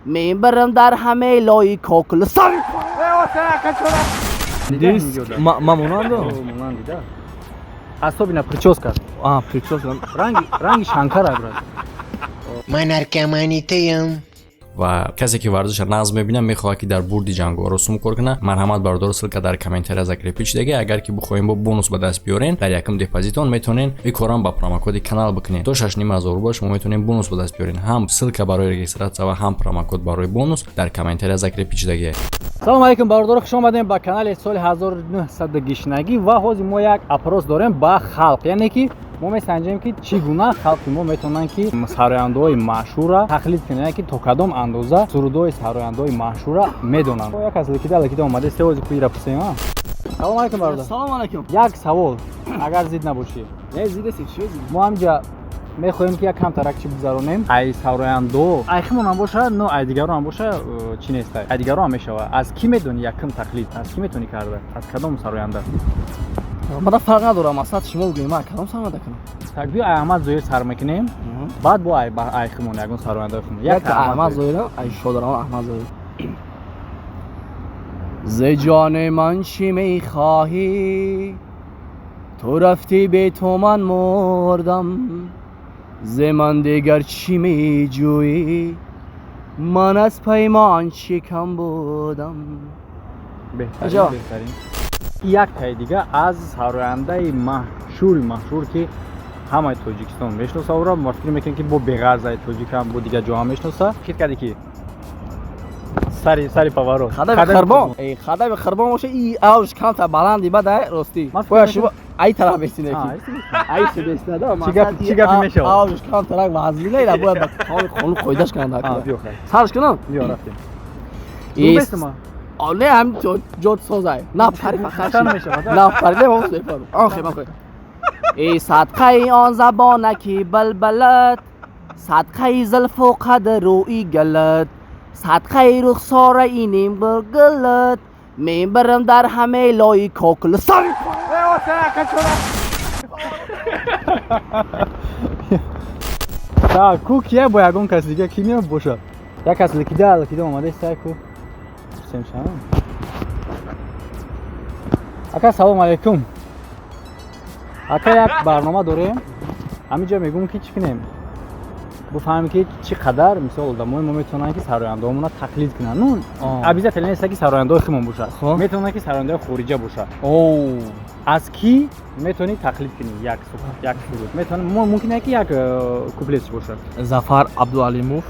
میبرم در همه لای کوکل سان دیست مامونان دو مامونان دیده اصلا بینا پرچوسکا پریکسوس رنگ شانکار براد من ارکمانیتیم و کسی که ورزش نظم میبینه میخواد که در برد جنگ رسوم کار کنه. مرحمت بر درست که در کامنتری از پیچ دیگه اگر که بخوایم با بونوس به دست بیارین در یکم دپازیتون میتونین این کارام با پروموکد کانال بکنین. تو 6,500 باش میتونین بونوس به دست بیارین. هم سلک برای رجیستراسیون و هم پروموکد برای بونوس در کامنتری از پیچ دیگه. سلام علیکم برادر، خوش اومدین به کانال سال 1900 گشنگی و حاضر ما یک اپروز داریم با خلق، یعنی که ما میسنجیم که چگونه خلق ما میتونن که سراینده‌های مشهور را تقلید کنن که تا کدام اندازه سرودهای سراینده‌های مشهور را میدونن. یک از لکیده اومده سه روز کوی را پسیم. سلام علیکم برادر. سلام علیکم. یک سوال اگر زید نباشی. نه زیده چی زید؟ ما همجا میخوایم که یک کم ترکچی بذارونیم. ای سراینده ایخمون هم باشه، نه ای دیگه رو هم باشه چی نیست. ای دیگه رو هم میشه. از کی میدونی یک کم تقلید؟ از کی میتونی کرده؟ از کدام سراینده؟ من فرق ندارم، اصلا شما بگید من کدام سراینده کنم. تقدیر احمد زویر سر میکنیم. بعد با ایخمون یگون سراینده خون. یک احمد زویر، ای شادرام احمد زویر. ز جان من چی میخواهی؟ تو رفتی به تو من مردم. ز من دیگر چی می جویی؟ من از پیمان شکم بودم. بهترین یک تای دیگه از سراینده مشهور که همه تاجیکستان میشناسه و را فکر میکنه که با بغرض تاجیک هم با دیگه جا هم میشناسه. کیت کردی کی؟ سری پاورو خدا خربان ای خدا خربان باشه ای اوج کانت بلندی بعد راستی شما ای طرف بستینه کی ای سبستنه دا چی گپ میشه اوج کانت را وازلی نه باید خون قویدش کنه بیا سرش کنم بیا رفتیم ای آله هم جوت سازای نه پری فخر میشه نه پری ما سپارو آخه ما ای صدقه آن زبانکی بلبلت صدقه زلف و قد روی گلت صدقه رخسار اینیم برگلت میبرم در همه لای کوکل سان تا کو کیه با یگون کس دیگه کی میاد باشه یک کس لکیده اومده سای کو سمشان اکا سلام علیکم اکا یک برنامه داریم همینجا میگم که چی کنیم بفهمیم که چقدر مثلا آدمای ما میتونن که سراینده‌مون تقلید کنن. نه ابیزه تلین است که سراینده خودمون باشه. میتونه که سراینده خارجی باشه. او از کی میتونی تقلید کنی؟ یک سرود میتونه ممکنه که یک کوپلت باشه. ظفر عبدالعلیموف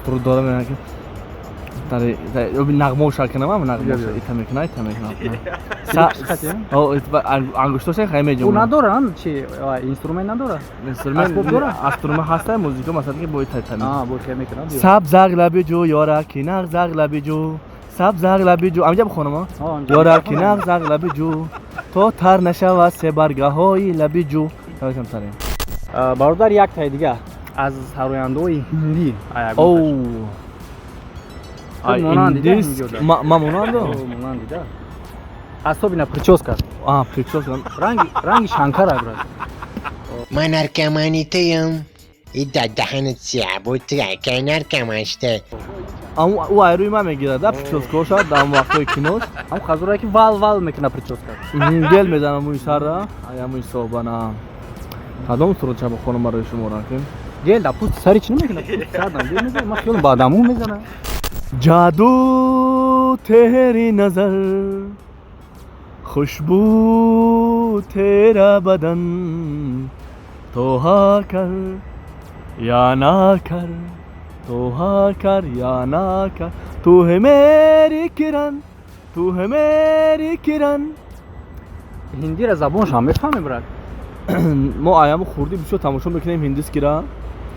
سرود داره میگه که در نغمه شکل نمام نغمه ایتمیکنه او انگشتاش خیلی او ندارن چی اینسترومنت نداره اینسترومنت هسته موزیک مثلا که با ایتمی با خیلی میکنه سبز اغلب جو یارا کی نغز اغلب جو سبز اغلب جو امجا بخونم یارا کی نغز اغلب جو تو تر نشو سه برگه های لب جو تاکم ترین برادر یک تای دیگه از سراینده‌های هندی او دیست مامونان دو مامونان دیده اصلا بینا پرچوسکا پریکسوس رنگ شانکار براد من ارکمانیتیم این دهنت سیاه بود که ارکمانشته او ایروی من میگیره ده پریکسوسکا شد در وقتای کنوش هم خزورایی که وال میکنه پرچوسکا گل میزنم موی سر را موی صوبانه کدام سرود چه بخونم برای شما را کن گل در پوست سری چی نمیکنه سردم میزنه من خیلی بادمو میزنه جادو تیری نظر خوشبو تیرا بدن تو ها کر یا نا کر تو ها کر یا نا کر تو ہے میری کرن هندی را زبانش هم میفهمی براد ما آیامو خوردی بسیار تماشا میکنیم هندیس کرا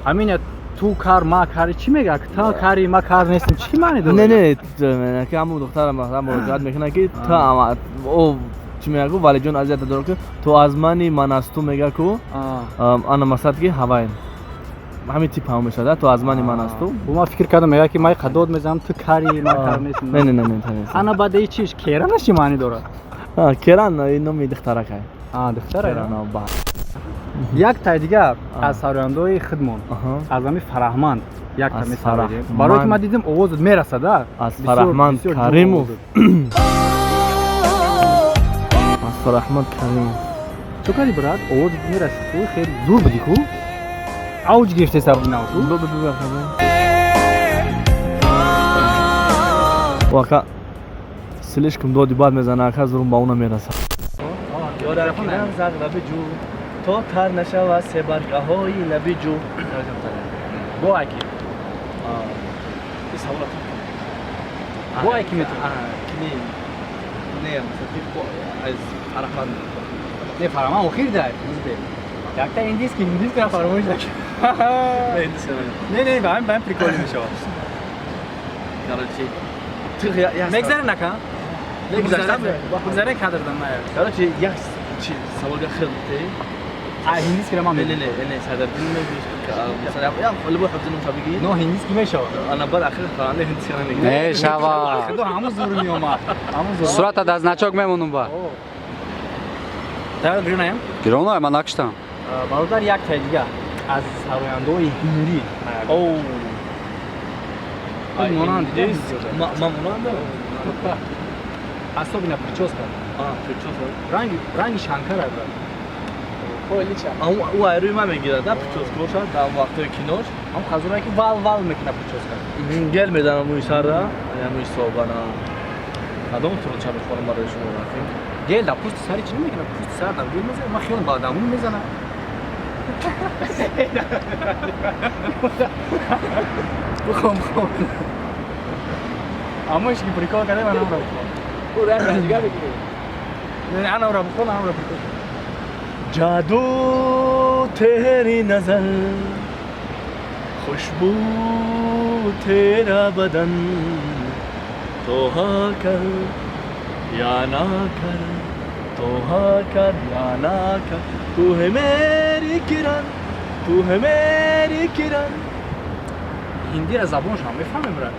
همین تو کار ما کاری چی میگه تا کاری ما کار نیستیم چی معنی داره نه که همون دخترم مثلا مراجعت میکنه که تا او چی میگه ولی جون اذیت داره که تو از من از تو میگه کو انا مثلا که هوایم همین تیپ هم میشه تو از من از تو ما فکر کردم میگه که ما قدود میزنم تو کاری ما کار نیستیم نه انا بعد این چیز کیران چی معنی داره کیران اینو می دختره که دختره یک تای دیگه از سراینده‌های خودمون از همین فرهمند як та аз месаведем. Фарахманд- Барои ки ман дидим овоз мерасада. аз Фарахманд Каримов. аз Фарахманд Каримов. Чӣ кардӣ брат? Овоз мерасад ку хеле зур будӣ ку? Ауҷ гирифте сабинав ку? вака слишком доди бад мезана ака зурум ба уна мерасад. ёракинам заг лаби ҷу то тар нашава себаргаҳои лаби ҷу. Бо аки. Бо аки метавонад. Не фараман охир дай. Якта индийский фаромӯш накӣ. Не ба ҳамин прикол мешавад. мегзаре нака? бигзаре кадрдан наяд. короче як саволга хелте ҳиндиски ра ман не садардин мегӯш масалан як олибо ҳафзинум шабиги но ҳиндиски мешавад. ана бар ахир фарандаи ҳиндиски ра мегӯш мешавад. худо ҳамун зур меомад. Ҳамун зур. Суратат аз начок мемонум ба. Тайёр гирнаям? Гироно ман накштам. бародар як тай дига аз сарояндаҳои ҳинурӣ. монанд монанд особенно прическа. ранги шанкар аст. ӯ айрӯи ман мегирад да прическа бошад дар вақтои кинош ҳам хазурае ки вал мекунад прическа. гел меданам мӯи сарра мӯи собана кадом сурат чаби хонам барои шумо рафтем гел дар пусти сари чӣ намекунад? Пусти сар дар гел мезанад. ман хиёлам ба адамон мезанад. бухом аммо ишки прикол карда ман амра бухом. не анамра бухом анамра прикол. جادو تیری نظر خوشبو تیرا بدن تو ها کر یا نا کر تو ها کر یا نا کر تو ہے میری کرن تو ہے میری کرن ҳиндӣ ра забонаш ҳам мефаҳмем брат.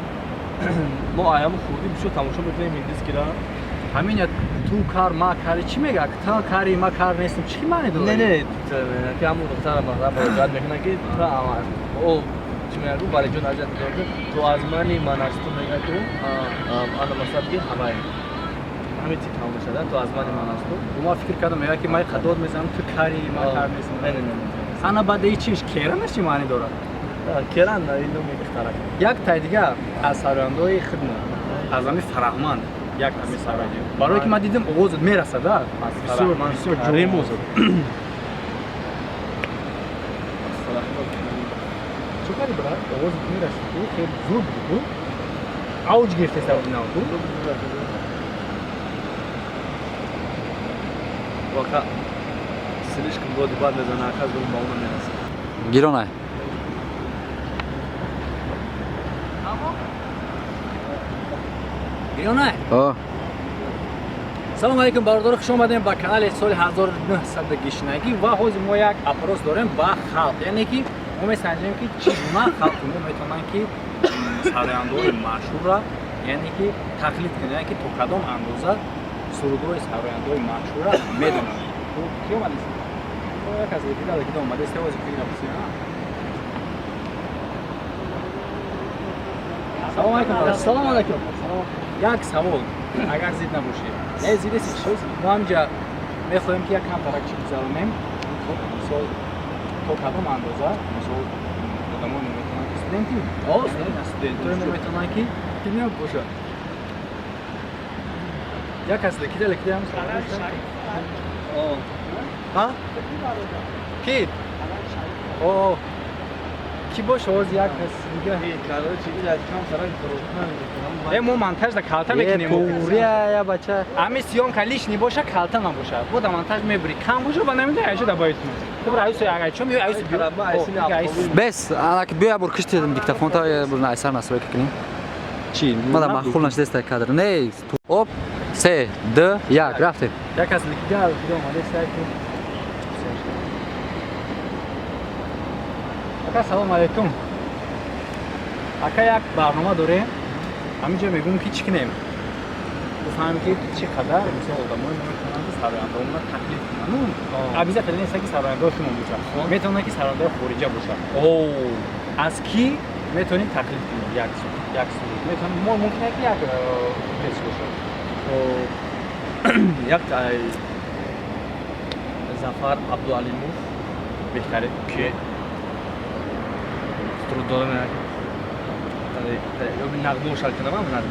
ما аям хурдӣ бисёр тамошо мекунем ҳиндискира ҳамин як ту кар ма кари чӣ мегӯяд? Та кари ма кар нестам чӣ маъне дорад? не ки ҳамун духтара муроҷиат мекунад ки о чӣ мегӯ валиҷон азият мекунад то аз мани ман аз ту мегӯяд ки ана масалан ки ҳамаи ҳамин тип ҳам мешада то аз мани ман аз ту ма фикр кардам мегӯяд ки ман қадод мезанам ту кари ма кар нестам. не ана баъдаи чиш керанаш чӣ маъне дорад? керан ину мехтарак як тай дига аз сарояндаҳои хидмо аз ҳами Фарахманд як ҳами сароянда барое ки ман дидим овозат мерасада бисёр Каримов чӣ кари брат? овозат мерасад ку хеле зур буд ку ауҷ гирифте сабинав ку вака слишком доди бад мезана ака зулм ба уна мерасад Гиронай. гирёнай. салому алейкум бародаро, хуш омадем ба канали соли 1900 ва ҳозир мо як апрос дорем ба халқ, яъне ки мо месанҷем ки чӣ гуна халқи мо метавонанд ки сарояндаҳои машҳурра яъне ки тақлид кунанд, яъне ки то кадом андоза сурудҳои сарояндаҳои машҳурра медонанд. ки омадест? як аз лекида омадест ҳозир ки напусем. салому алейкум. салому алейкум. як савол агар зид набошед. не зид аст чиз мо ҳамҷа мехоҳем ки як кам таракчӣ гузаронем мисол то кадом андоза мисол одамон метавонанд ки студенти студентҳои мо метавонанд ки кимиён бошад. як аз лекида ҳам ки ки боша ҳозир як кас дига мо монтаж да калта мекунем. Пурия бача. ҳами сиёмка лишни боша калта набоша. бо да монтаж мебри кам боша ба намида яша да бойтун. добра айсо агар чом ё айсо Бес, ана ки бия бур кишти диктофон та бур найсар насрой кунем. Чи, мада махул нашдест кадр. Не, оп, 3, 2, 1, рафтем. як аз лекида омадест ки ака салому алейкум. ака як барнома дорем. ҳаминҷо мегӯм ки чӣ кунем? гуфтам ки чӣ қадар мисол одамои мо метавонанд ки сарояндаҳои тақлид кунанд. обязательно нест ки сарояндаҳои шумо бошад. метавонад ки сарояндаҳои хориҷа бошад. аз ки میتونید تقلید کنید یک سوری میتونید ممکنه که یک پیچ باشه یک زفر عبدالعلیموف بهتره که سرود دادن یا نقد و شرکت نمیم نقد